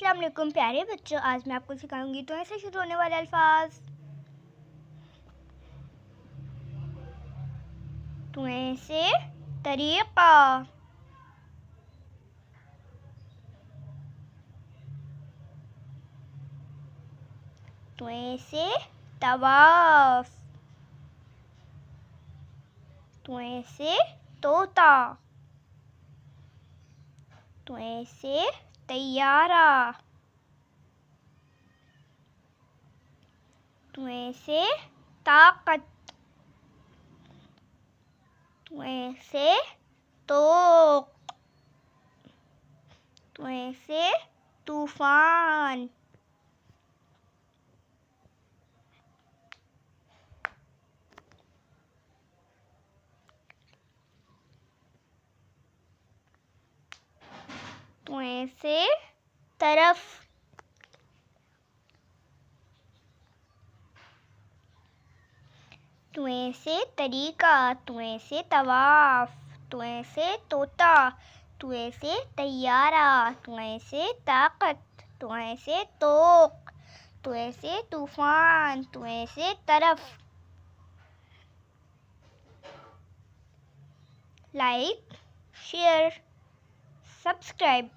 अस्सलाम वालेकुम प्यारे बच्चों, आज मैं आपको सिखाऊंगी तो ऐसे शुरू होने वाले अल्फाज। तो ऐसे तरीका, तो ऐसे तवाफ, तो ऐसे तोता, तो ऐसे तैयारा, तो ऐसे ताकत, तो ऐसे तोक, तो ऐसे तूफान, तो ऐसे तरफ, तो ऐसे तरीका, तो ऐसे तवाफ, तो ऐसे तोता, तो ऐसे तैयारा, तो ऐसे ताकत, तो ऐसे तोक, तो ऐसे तूफान, तो ऐसे तरफ। Like, share, subscribe.